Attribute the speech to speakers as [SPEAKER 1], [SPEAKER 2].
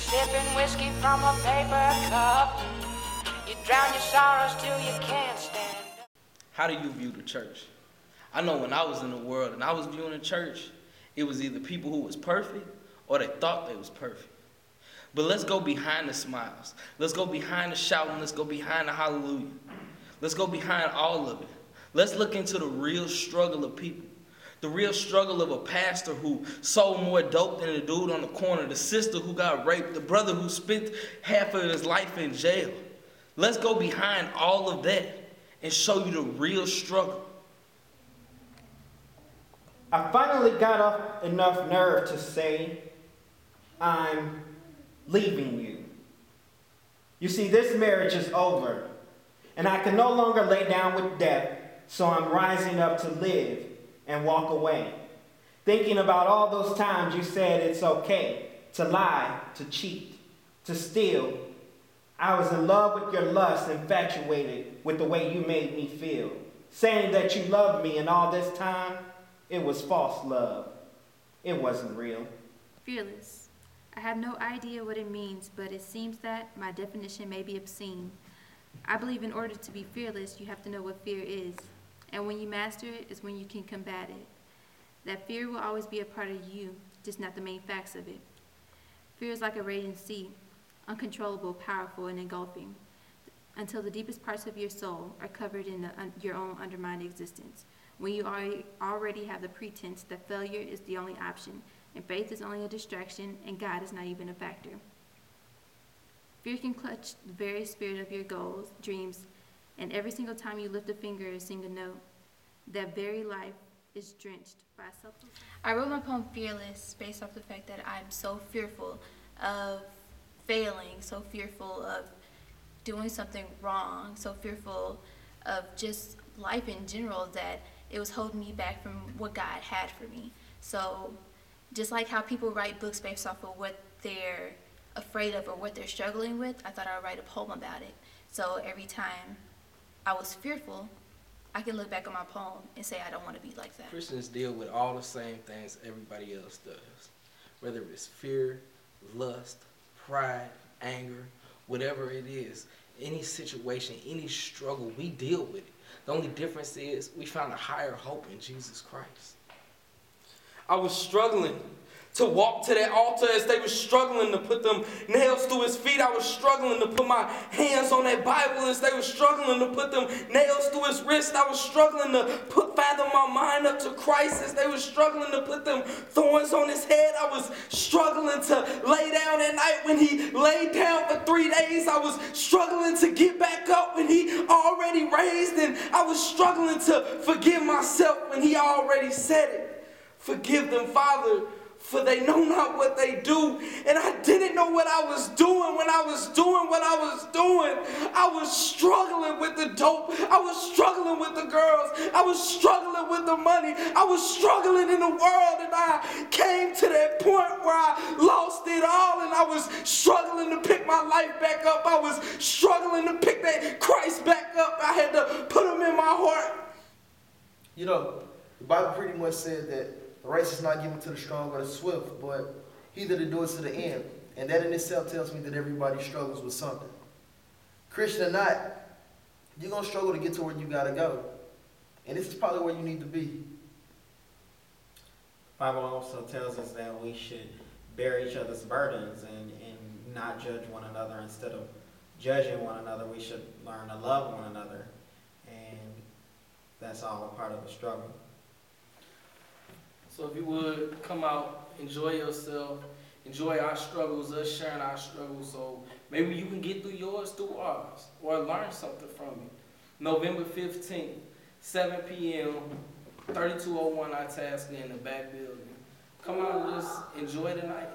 [SPEAKER 1] sipping whiskey from a paper cup. You drown your sorrows till you can't stand up.
[SPEAKER 2] How do you view the church? I know when I was in the world and I was viewing the church, it was either people who was perfect or they thought they was perfect. But let's go behind the smiles. Let's go behind the shouting. Let's go behind the hallelujah. Let's go behind all of it. Let's look into the real struggle of people. The real struggle of a pastor who sold more dope than the dude on the corner, the sister who got raped, the brother who spent half of his life in jail. Let's go behind all of that and show you the real struggle.
[SPEAKER 3] I finally got up enough nerve to say, I'm leaving you. You see, this marriage is over, and I can no longer lay down with death, so I'm rising up to live and walk away. Thinking about all those times you said it's okay to lie, to cheat, to steal. I was in love with your lust, infatuated with the way you made me feel. Saying that you loved me, and all this time, it was false love. It wasn't real.
[SPEAKER 4] Fearless. I have no idea what it means, but it seems that my definition may be obscene. I believe in order to be fearless, you have to know what fear is. And when you master it is when you can combat it. That fear will always be a part of you, just not the main facts of it. Fear is like a raging sea, uncontrollable, powerful, and engulfing, until the deepest parts of your soul are covered in your own undermined existence. When you already have the pretense that failure is the only option, and faith is only a distraction, and God is not even a factor. Fear can clutch the very spirit of your goals, dreams, and every single time you lift a finger or sing a note, that very life is drenched by self-fulfillment.
[SPEAKER 5] I wrote my poem Fearless based off the fact that I'm so fearful of failing, so fearful of doing something wrong, so fearful of just life in general that it was holding me back from what God had for me. So just like how people write books based off of what they're afraid of or what they're struggling with, I thought I'd write a poem about it. So every time I was fearful, I can look back on my poem and say I don't want to be like that.
[SPEAKER 2] Christians deal with all the same things everybody else does. Whether it's fear, lust, pride, anger, whatever it is, any situation, any struggle, we deal with it. The only difference is we found a higher hope in Jesus Christ. I was struggling to walk to that altar as they were struggling to put them nails through his feet. I was struggling to put my hands on that Bible as they were struggling to put them nails through his wrist. I was struggling to fathom my mind up to Christ as they were struggling to put them thorns on his head. I was struggling to lay down at night when he laid down for 3 days. I was struggling to get back up when he already raised, and I was struggling to forgive myself when he already said it. Forgive them, Father, for they know not what they do. And I didn't know what I was doing when I was doing what I was doing. I was struggling with the dope. I was struggling with the girls. I was struggling with the money. I was struggling in the world, and I came to that point where I lost it all, and I was struggling to pick my life back up. I was struggling to pick that Christ back up. I had to put him in my heart.
[SPEAKER 6] You know, the Bible pretty much said that the race is not given to the strong or the swift, but he that endures to the end. And that in itself tells me that everybody struggles with something. Christian or not, you're going to struggle to get to where you got to go. And this is probably where you need to be.
[SPEAKER 3] The Bible also tells us that we should bear each other's burdens and not judge one another. Instead of judging one another, we should learn to love one another. And that's all a part of the struggle.
[SPEAKER 2] So if you would, come out, enjoy yourself, enjoy our struggles, us sharing our struggles, so maybe you can get through yours through ours, or learn something from it. November 15th, 7 p.m., 3201 Itaska in the back building. Come out and just enjoy the night.